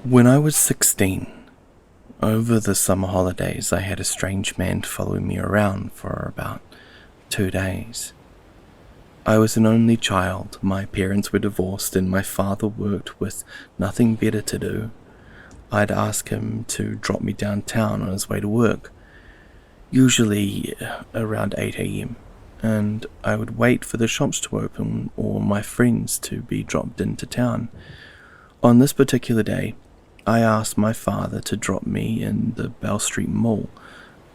When I was 16, over the summer holidays, I had a strange man following me around for about 2 days. I was an only child, my parents were divorced, and my father worked with nothing better to do. I'd ask him to drop me downtown on his way to work, usually around 8 a.m., and I would wait for the shops to open or my friends to be dropped into town. On this particular day, I asked my father to drop me in the Bell Street Mall,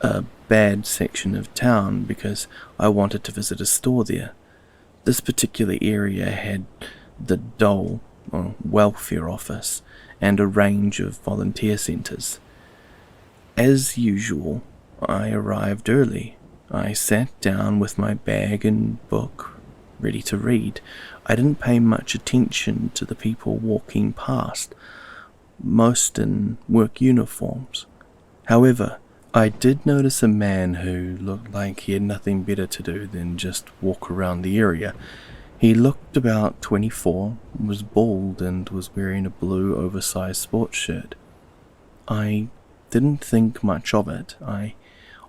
a bad section of town, because I wanted to visit a store there. This particular area had the Dole, or welfare office, and a range of volunteer centres. As usual, I arrived early. I sat down with my bag and book, ready to read. I didn't pay much attention to the people walking past, most in work uniforms. However, I did notice a man who looked like he had nothing better to do than just walk around the area. He looked about 24, was bald, and was wearing a blue oversized sports shirt. I didn't think much of it. I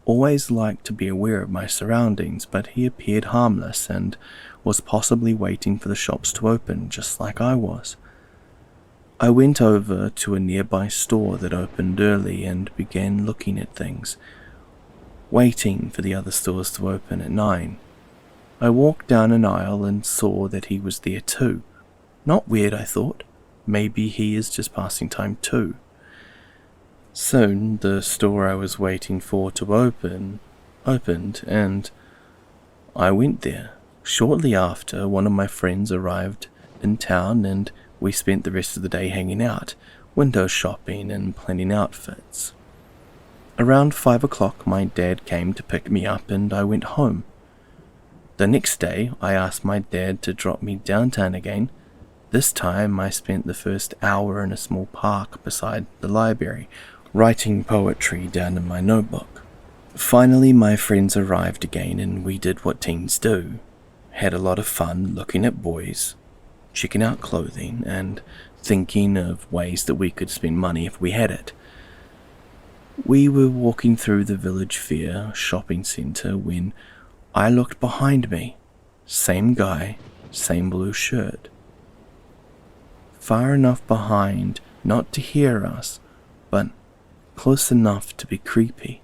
always liked to be aware of my surroundings, but he appeared harmless and was possibly waiting for the shops to open, just like I was. I went over to a nearby store that opened early and began looking at things, waiting for the other stores to open at 9. I walked down an aisle and saw that he was there too. Not weird, I thought. Maybe he is just passing time too. Soon, the store I was waiting for to opened, and I went there. Shortly after, one of my friends arrived in town, and we spent the rest of the day hanging out, window shopping and planning outfits. Around 5 o'clock, my dad came to pick me up and I went home. The next day, I asked my dad to drop me downtown again. This time, I spent the first hour in a small park beside the library, writing poetry down in my notebook. Finally, my friends arrived again and we did what teens do. Had a lot of fun looking at boys, checking out clothing, and thinking of ways that we could spend money if we had it. We were walking through the village fair shopping centre when I looked behind me. Same guy, same blue shirt. Far enough behind not to hear us, but close enough to be creepy.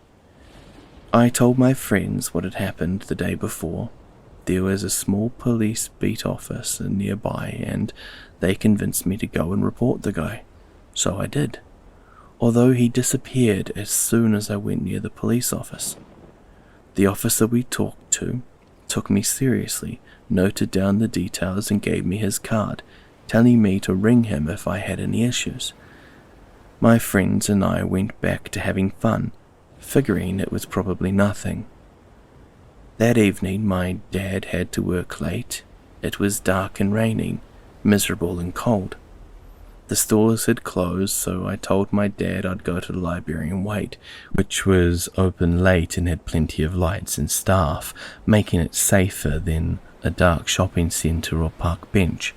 I told my friends what had happened the day before. There was a small police beat office nearby, and they convinced me to go and report the guy. So I did, although he disappeared as soon as I went near the police office. The officer we talked to took me seriously, noted down the details, and gave me his card, telling me to ring him if I had any issues. My friends and I went back to having fun, figuring it was probably nothing. That evening, my dad had to work late. It was dark and raining, miserable and cold. The stores had closed, so I told my dad I'd go to the library and wait, which was open late and had plenty of lights and staff, making it safer than a dark shopping centre or park bench.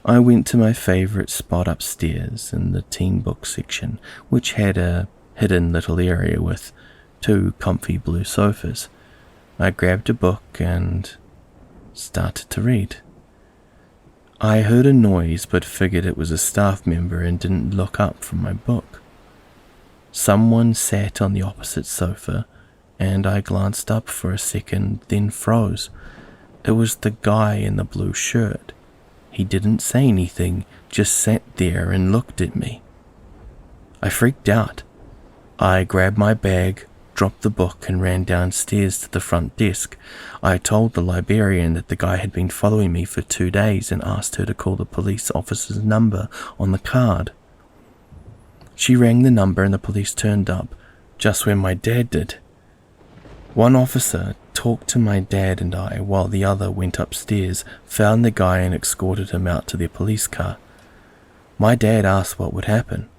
I went to my favourite spot upstairs in the teen book section, which had a hidden little area with 2 comfy blue sofas. I grabbed a book and started to read. I heard a noise but figured it was a staff member and didn't look up from my book. Someone sat on the opposite sofa and I glanced up for a second, then froze. It was the guy in the blue shirt. He didn't say anything, just sat there and looked at me. I freaked out. I grabbed my bag, dropped the book, and ran downstairs to the front desk. I told the librarian that the guy had been following me for 2 days and asked her to call the police officer's number on the card. She rang the number and the police turned up just when my dad did. One officer talked to my dad and I while the other went upstairs, found the guy and escorted him out to their police car. My dad asked what would happen.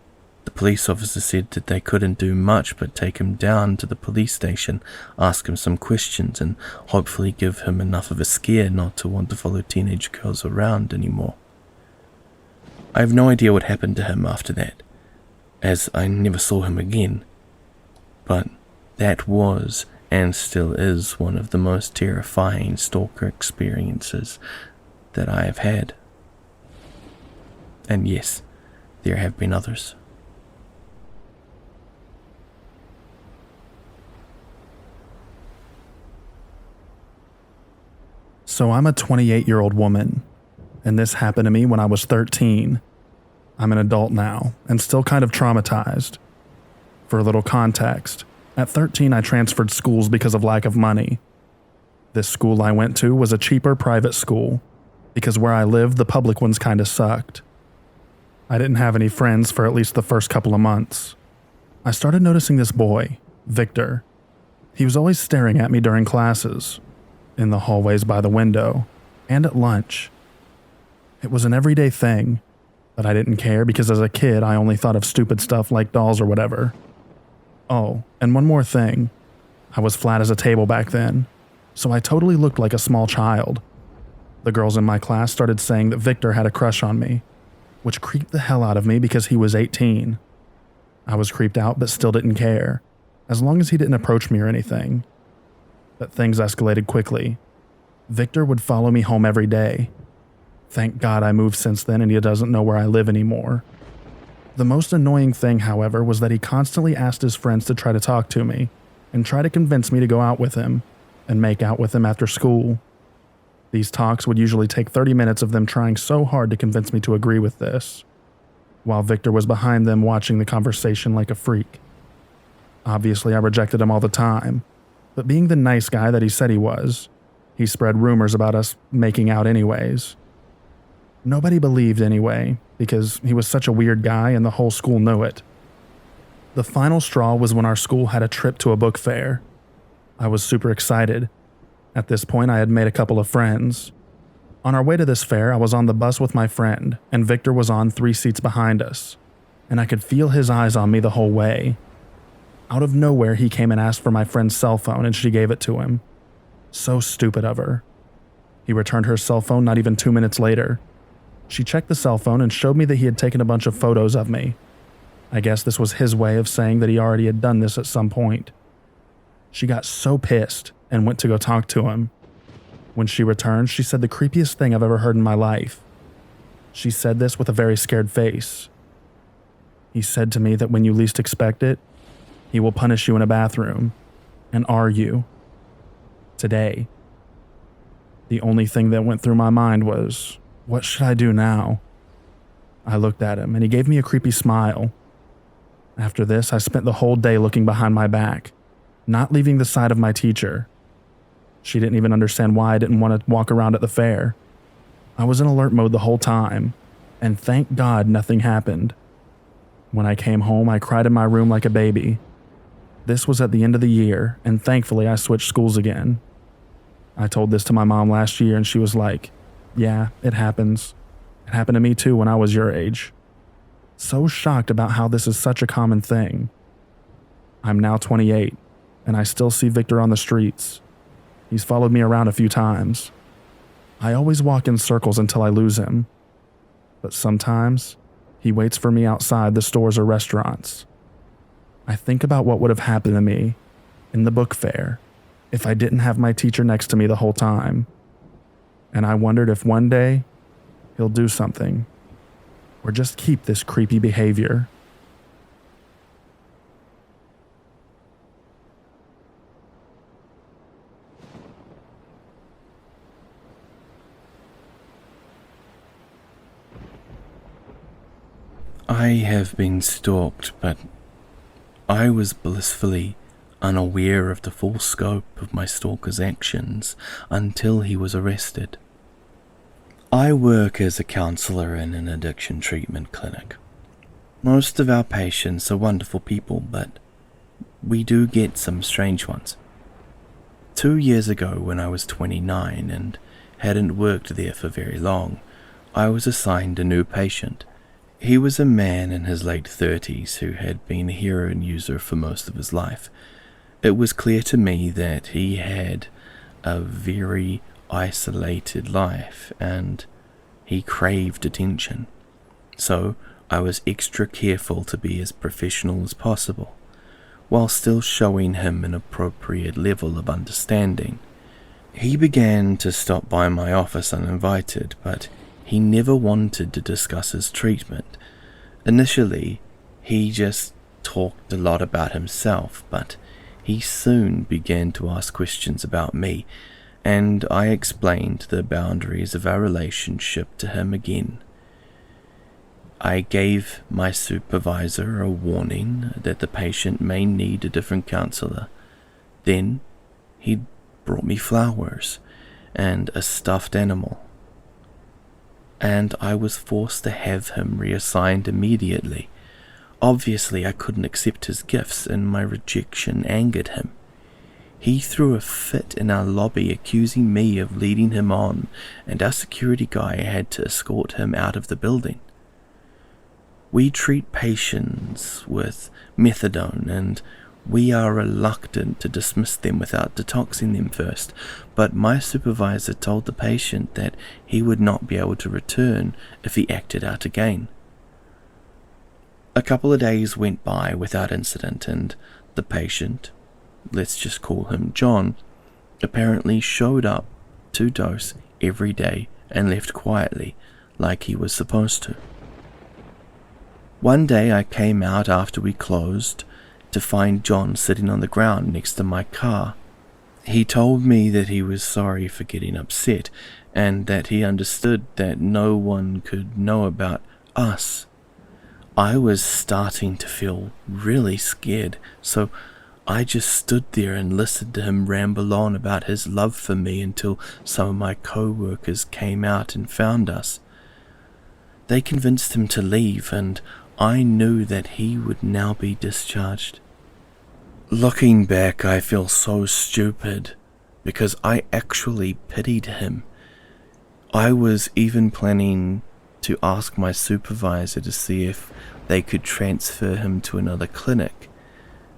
The police officer said that they couldn't do much but take him down to the police station, ask him some questions, and hopefully give him enough of a scare not to want to follow teenage girls around anymore. I have no idea what happened to him after that, as I never saw him again, but that was and still is one of the most terrifying stalker experiences that I have had. And yes, there have been others. So I'm a 28-year-old woman, and this happened to me when I was 13. I'm an adult now, and still kind of traumatized. For a little context, at 13 I transferred schools because of lack of money. This school I went to was a cheaper private school, because where I lived the public ones kinda sucked. I didn't have any friends for at least the first couple of months. I started noticing this boy, Victor. He was always staring at me during classes, in the hallways by the window, and at lunch. It was an everyday thing, but I didn't care because as a kid I only thought of stupid stuff like dolls or whatever. Oh, and one more thing. I was flat as a table back then, so I totally looked like a small child. The girls in my class started saying that Victor had a crush on me, which creeped the hell out of me because he was 18. I was creeped out but still didn't care, as long as he didn't approach me or anything. But things escalated quickly. Victor would follow me home every day. Thank God I moved since then and he doesn't know where I live anymore. The most annoying thing, however, was that he constantly asked his friends to try to talk to me and try to convince me to go out with him and make out with him after school. These talks would usually take 30 minutes of them trying so hard to convince me to agree with this, while Victor was behind them watching the conversation like a freak. Obviously, I rejected him all the time, but being the nice guy that he said he was, he spread rumors about us making out anyways. Nobody believed anyway, because he was such a weird guy and the whole school knew it. The final straw was when our school had a trip to a book fair. I was super excited. At this point, I had made a couple of friends. On our way to this fair, I was on the bus with my friend, and Victor was on 3 seats behind us, and I could feel his eyes on me the whole way. Out of nowhere, he came and asked for my friend's cell phone, and she gave it to him. So stupid of her. He returned her cell phone not even 2 minutes later. She checked the cell phone and showed me that he had taken a bunch of photos of me. I guess this was his way of saying that he already had done this at some point. She got so pissed and went to go talk to him. When she returned, she said the creepiest thing I've ever heard in my life. She said this with a very scared face. He said to me that when you least expect it, he will punish you in a bathroom and argue. Today. The only thing that went through my mind was, what should I do now? I looked at him and he gave me a creepy smile. After this, I spent the whole day looking behind my back, not leaving the side of my teacher. She didn't even understand why I didn't want to walk around at the fair. I was in alert mode the whole time, and thank God nothing happened. When I came home, I cried in my room like a baby. This was at the end of the year, and thankfully I switched schools again. I told this to my mom last year, and she was like, yeah, it happens. It happened to me too when I was your age. So shocked about how this is such a common thing. I'm now 28, and I still see Victor on the streets. He's followed me around a few times. I always walk in circles until I lose him. But sometimes, he waits for me outside the stores or restaurants. I think about what would have happened to me in the book fair if I didn't have my teacher next to me the whole time. And I wondered if one day he'll do something or just keep this creepy behavior. I have been stalked, but I was blissfully unaware of the full scope of my stalker's actions until he was arrested. I work as a counselor in an addiction treatment clinic. Most of our patients are wonderful people, but we do get some strange ones. 2 years ago, when I was 29 and hadn't worked there for very long, I was assigned a new patient. He was a man in his late 30s who had been a heroin user for most of his life. It was clear to me that he had a very isolated life and he craved attention. so I was extra careful to be as professional as possible, while still showing him an appropriate level of understanding. He began to stop by my office uninvited, but he never wanted to discuss his treatment. Initially, he just talked a lot about himself, but he soon began to ask questions about me, and I explained the boundaries of our relationship to him again. I gave my supervisor a warning that the patient may need a different counselor. Then he brought me flowers and a stuffed animal, and I was forced to have him reassigned immediately. Obviously, I couldn't accept his gifts, and my rejection angered him. He threw a fit in our lobby, accusing me of leading him on, and our security guy had to escort him out of the building. We treat patients with methadone, and we are reluctant to dismiss them without detoxing them first, but my supervisor told the patient that he would not be able to return if he acted out again. A couple of days went by without incident, and the patient, let's just call him John, apparently showed up to dose every day and left quietly, like he was supposed to. One day I came out after we closed to find John sitting on the ground next to my car. He told me that he was sorry for getting upset, and that he understood that no one could know about us. I was starting to feel really scared, so I just stood there and listened to him ramble on about his love for me until some of my co-workers came out and found us. They convinced him to leave, and I knew that he would now be discharged. Looking back, I feel so stupid because I actually pitied him. I was even planning to ask my supervisor to see if they could transfer him to another clinic,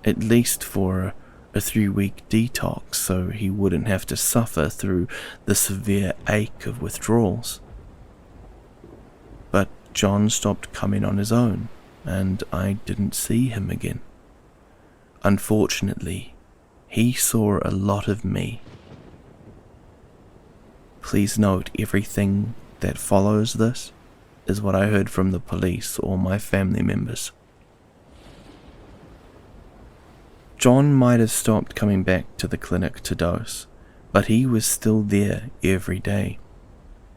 at least for a 3-week detox, so he wouldn't have to suffer through the severe ache of withdrawals. But John stopped coming on his own, and I didn't see him again. Unfortunately, he saw a lot of me. Please note, everything that follows this is what I heard from the police or my family members. John might have stopped coming back to the clinic to dose, but he was still there every day.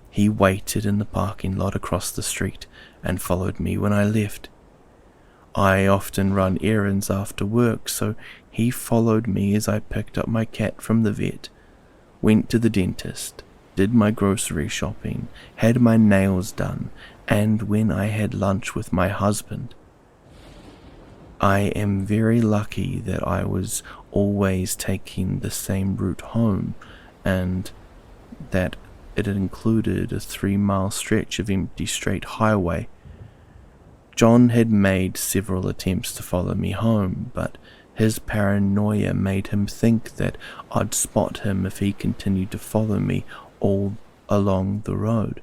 He waited in the parking lot across the street and followed me when I left. I often run errands after work, so he followed me as I picked up my cat from the vet, went to the dentist, did my grocery shopping, had my nails done, and when I had lunch with my husband. I am very lucky that I was always taking the same route home, and that it included a 3-mile stretch of empty straight highway. John had made several attempts to follow me home, but his paranoia made him think that I'd spot him if he continued to follow me all along the road.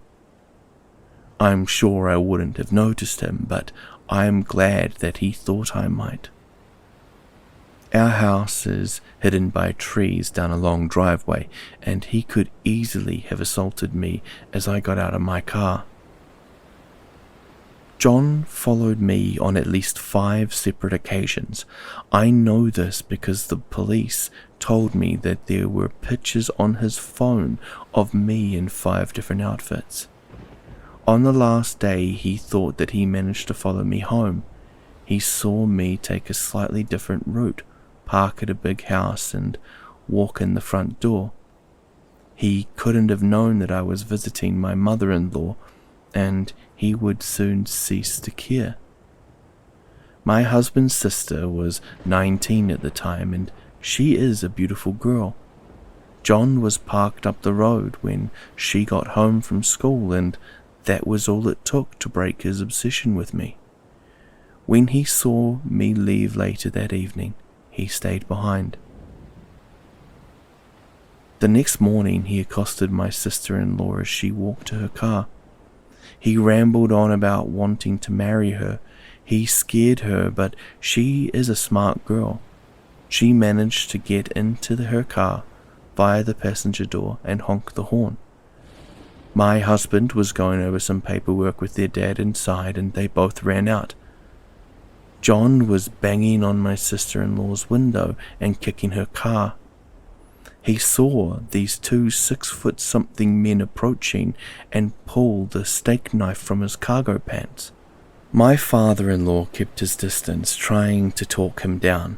I'm sure I wouldn't have noticed him, but I am glad that he thought I might. Our house is hidden by trees down a long driveway, and he could easily have assaulted me as I got out of my car. John followed me on at least 5 separate occasions. I know this because the police told me that there were pictures on his phone of me in 5 different outfits. On the last day, he thought that he managed to follow me home. He saw me take a slightly different route, park at a big house, and walk in the front door. He couldn't have known that I was visiting my mother-in-law, and he would soon cease to care. My husband's sister was 19 at the time, and she is a beautiful girl. John was parked up the road when she got home from school, and that was all it took to break his obsession with me. When he saw me leave later that evening, he stayed behind. The next morning, he accosted my sister-in-law as she walked to her car. He rambled on about wanting to marry her. He scared her, but she is a smart girl. She managed to get into her car via the passenger door and honk the horn. My husband was going over some paperwork with their dad inside, and they both ran out. John was banging on my sister-in-law's window and kicking her car. He saw these 2 6-foot-something men approaching and pulled a steak knife from his cargo pants. My father-in-law kept his distance, trying to talk him down.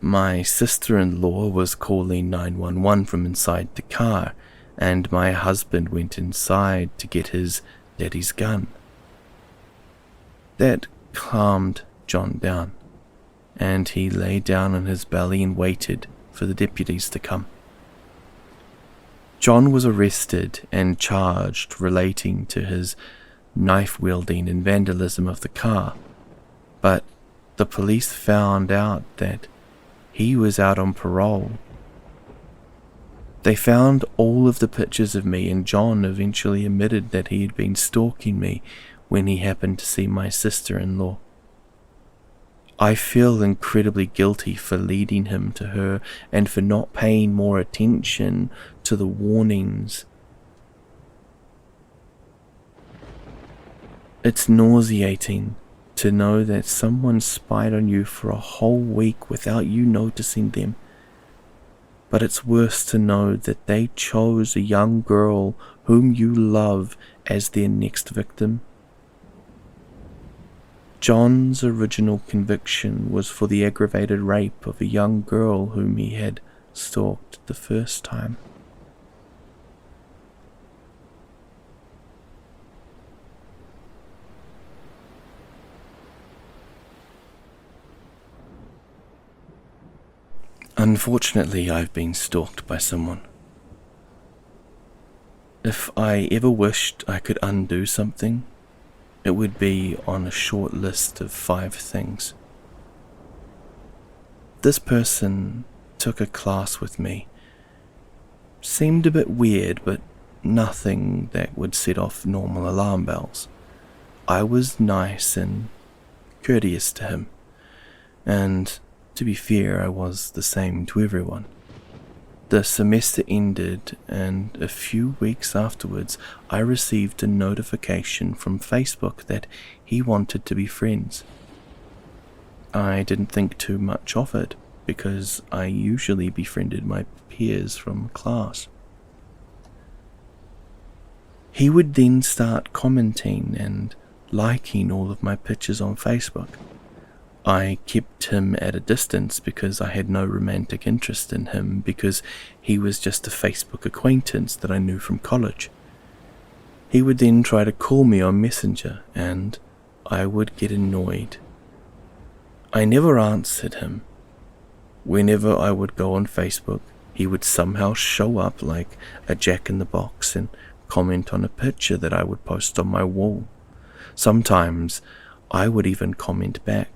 My sister-in-law was calling 911 from inside the car, and my husband went inside to get his daddy's gun. That calmed John down, and he lay down on his belly and waited for the deputies to come. John was arrested and charged relating to his knife-wielding and vandalism of the car, but the police found out that he was out on parole. They found all of the pictures of me, and John eventually admitted that he had been stalking me when he happened to see my sister-in-law. I feel incredibly guilty for leading him to her and for not paying more attention to the warnings. It's nauseating to know that someone spied on you for a whole week without you noticing them. But it's worse to know that they chose a young girl whom you love as their next victim. John's original conviction was for the aggravated rape of a young girl whom he had stalked the first time. Unfortunately, I've been stalked by someone. If I ever wished I could undo something, it would be on a short list of 5 things. This person took a class with me. Seemed a bit weird, but nothing that would set off normal alarm bells. I was nice and courteous to him, and to be fair, I was the same to everyone. The semester ended, and a few weeks afterwards, I received a notification from Facebook that he wanted to be friends. I didn't think too much of it, because I usually befriended my peers from class. He would then start commenting and liking all of my pictures on Facebook. I kept him at a distance because I had no romantic interest in him, because he was just a Facebook acquaintance that I knew from college. He would then try to call me on Messenger, and I would get annoyed. I never answered him. Whenever I would go on Facebook, he would somehow show up like a jack-in-the-box and comment on a picture that I would post on my wall. Sometimes I would even comment back.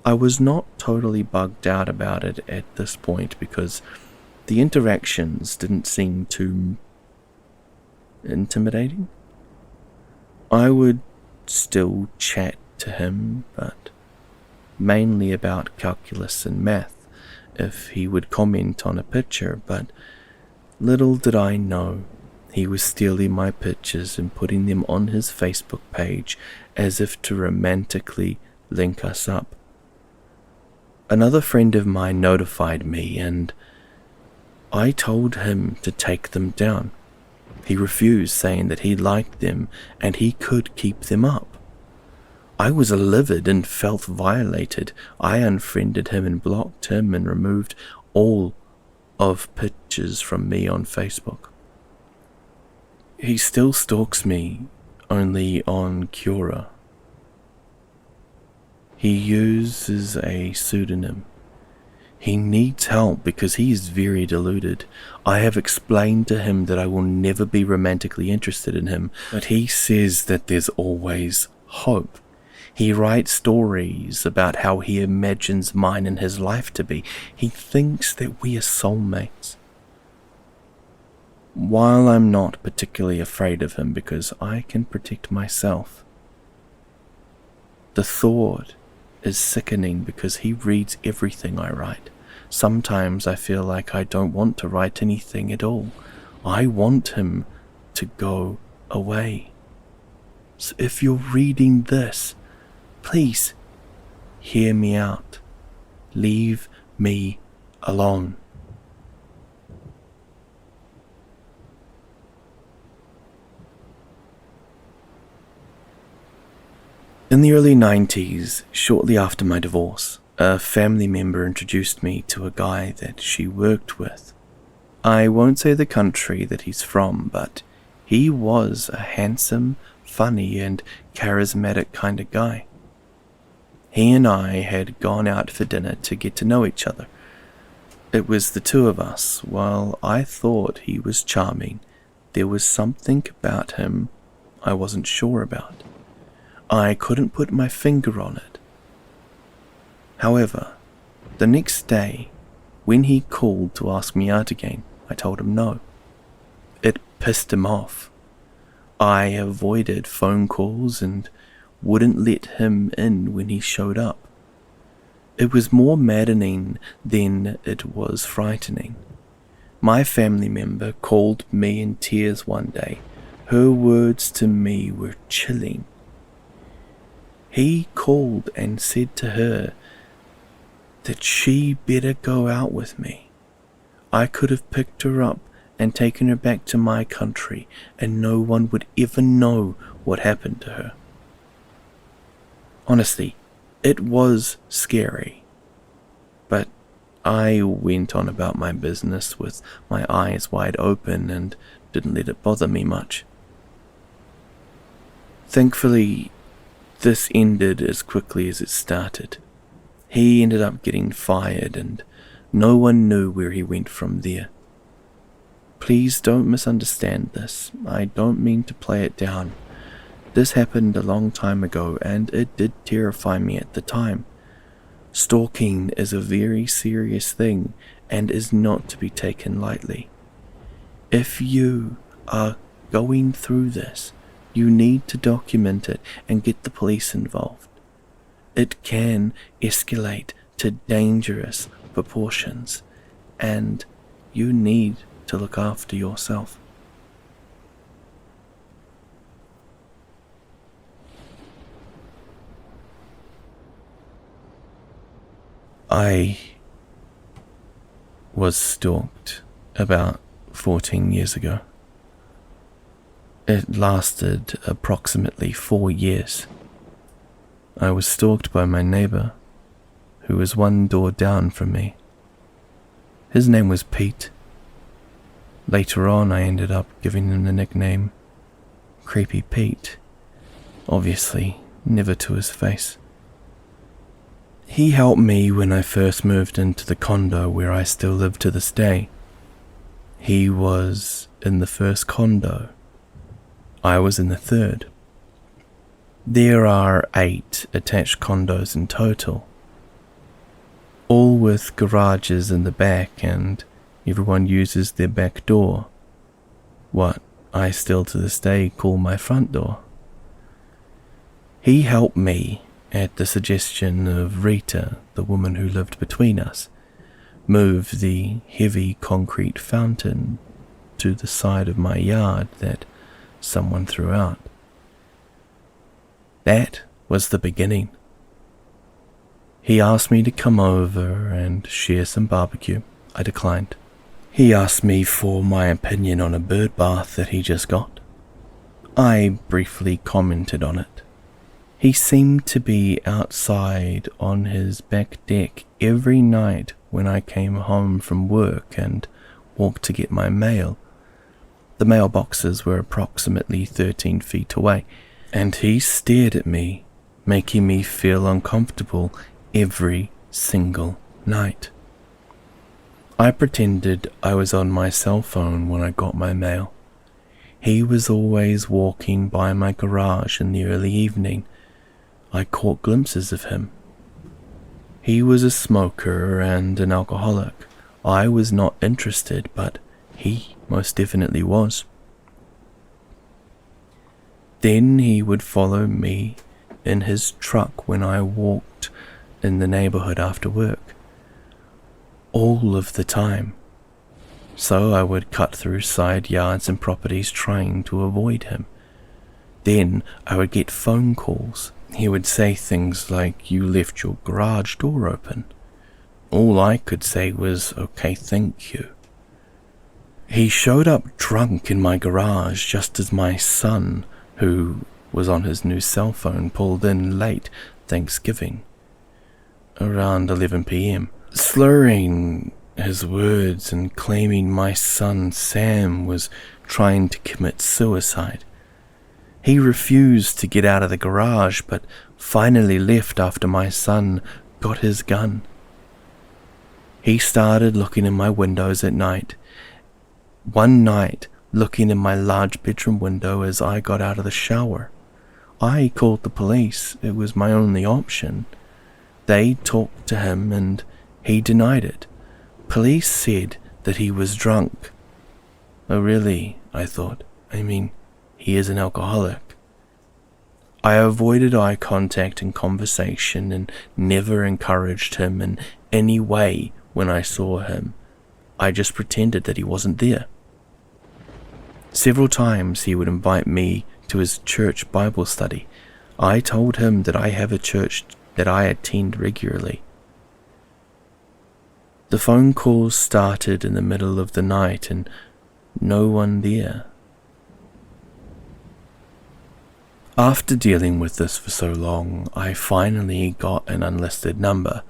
I was not totally bugged out about it at this point because the interactions didn't seem too intimidating. I would still chat to him, but mainly about calculus and math if he would comment on a picture, but little did I know he was stealing my pictures and putting them on his Facebook page as if to romantically link us up. Another friend of mine notified me, and I told him to take them down. He refused, saying that he liked them and he could keep them up. I was livid and felt violated. I unfriended him and blocked him and removed all of pictures from me on Facebook. He still stalks me, only on Quora. He uses a pseudonym. He needs help because he is very deluded. I have explained to him that I will never be romantically interested in him, but he says that there's always hope. He writes stories about how he imagines mine and his life to be. He thinks that we are soulmates. While I'm not particularly afraid of him because I can protect myself, the thought is sickening because he reads everything I write. Sometimes I feel like I don't want to write anything at all. I want him to go away. So if you're reading this, please hear me out. Leave me alone. In the early 90s, shortly after my divorce, a family member introduced me to a guy that she worked with. I won't say the country that he's from, but he was a handsome, funny, and charismatic kind of guy. He and I had gone out for dinner to get to know each other. It was the two of us. While I thought he was charming, there was something about him I wasn't sure about. I couldn't put my finger on it. However, the next day, when he called to ask me out again, I told him no. It pissed him off. I avoided phone calls and wouldn't let him in when he showed up. It was more maddening than it was frightening. My family member called me in tears one day. Her words to me were chilling. He called and said to her that she better go out with me. I could have picked her up and taken her back to my country, and no one would ever know what happened to her. Honestly, it was scary. But I went on about my business with my eyes wide open and didn't let it bother me much. Thankfully, this ended as quickly as it started. He ended up getting fired and no one knew where he went from there. Please don't misunderstand this. I don't mean to play it down. This happened a long time ago and it did terrify me at the time. Stalking is a very serious thing and is not to be taken lightly. If you are going through this, you need to document it and get the police involved. It can escalate to dangerous proportions, and you need to look after yourself. I was stalked about 14 years ago. It lasted approximately 4 years. I was stalked by my neighbor, who was one door down from me. His name was Pete. Later on, I ended up giving him the nickname Creepy Pete, obviously never to his face. He helped me when I first moved into the condo where I still live to this day. He was in the first condo. I was in the third. There are 8 attached condos in total, all with garages in the back, and everyone uses their back door, what I still to this day call my front door. He helped me, at the suggestion of Rita, the woman who lived between us, move the heavy concrete fountain to the side of my yard that someone threw out. That was the beginning. He asked me to come over and share some barbecue. I declined. He asked me for my opinion on a bird bath that he just got. I briefly commented on it. He seemed to be outside on his back deck every night when I came home from work and walked to get my mail. The mailboxes were approximately 13 feet away, and he stared at me, making me feel uncomfortable every single night. I pretended I was on my cell phone when I got my mail. He was always walking by my garage in the early evening. I caught glimpses of him. He was a smoker and an alcoholic. I was not interested, but He most definitely was. Then he would follow me in his truck when I walked in the neighborhood after work. All of the time. So I would cut through side yards and properties trying to avoid him. Then I would get phone calls. He would say things like, "You left your garage door open." All I could say was, "Okay, thank you." He showed up drunk in my garage just as my son, who was on his new cell phone, pulled in late Thanksgiving, around 11 p.m., slurring his words and claiming my son Sam was trying to commit suicide. He refused to get out of the garage, but finally left after my son got his gun. He started looking in my windows at night. One night, looking in my large bedroom window as I got out of the shower. I called the police. It was my only option. They talked to him and he denied it. Police said that he was drunk. Oh really, I thought. I mean, he is an alcoholic. I avoided eye contact and conversation and never encouraged him in any way when I saw him. I just pretended that he wasn't there. Several times he would invite me to his church Bible study. I told him that I have a church that I attend regularly. The phone calls started in the middle of the night and no one there. After dealing with this for so long, I finally got an unlisted number.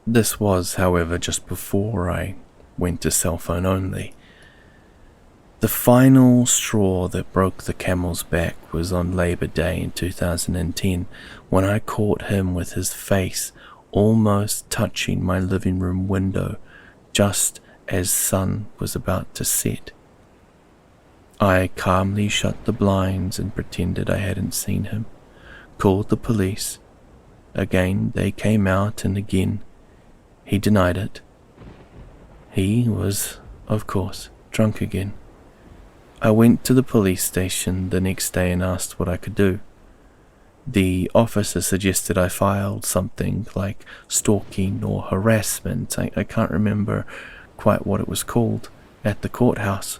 This was, however, just before I went to cell phone only. The final straw that broke the camel's back was on Labor Day in 2010 when I caught him with his face almost touching my living room window just as sun was about to set. I calmly shut the blinds and pretended I hadn't seen him, called the police. Again they came out and again he denied it. He was, of course, drunk again. I went to the police station the next day and asked what I could do. The officer suggested I filed something like stalking or harassment, I can't remember quite what it was called, at the courthouse.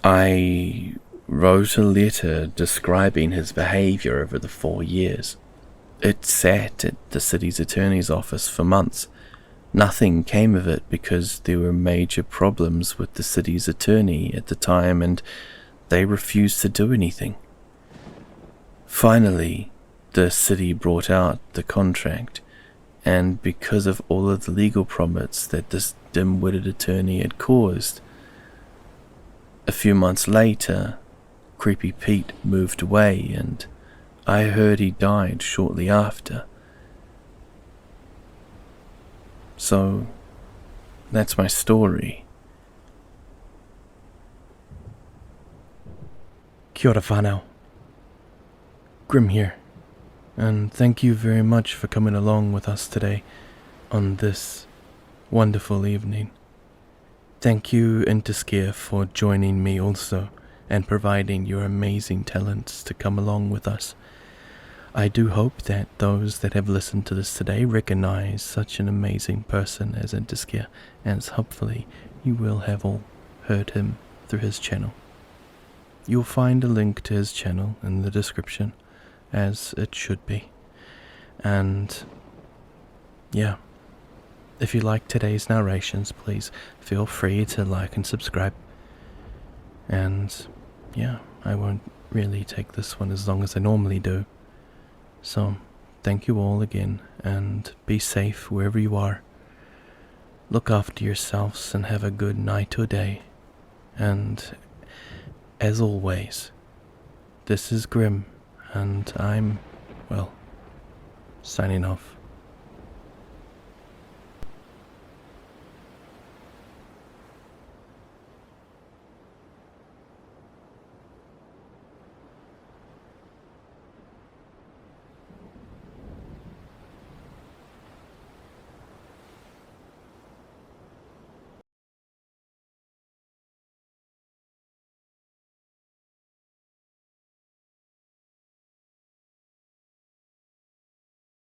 I wrote a letter describing his behavior over the 4 years. It sat at the city's attorney's office for months. Nothing came of it because there were major problems with the city's attorney at the time and they refused to do anything. Finally, the city brought out the contract, and because of all of the legal problems that this dim-witted attorney had caused, a few months later, Creepy Pete moved away and I heard he died shortly after. So, that's my story. Kia ora whanau. Grim here, and thank you very much for coming along with us today on this wonderful evening. Thank you, Interscare, for joining me also and providing your amazing talents to come along with us. I do hope that those that have listened to this today recognize such an amazing person as Interscare, and hopefully you will have all heard him through his channel. You'll find a link to his channel in the description, as it should be. And yeah, if you like today's narrations, please feel free to like and subscribe. And yeah, I won't really take this one as long as I normally do. So, thank you all again, and be safe wherever you are. Look after yourselves and have a good night or day. And, as always, this is Grim, and I'm, well, signing off.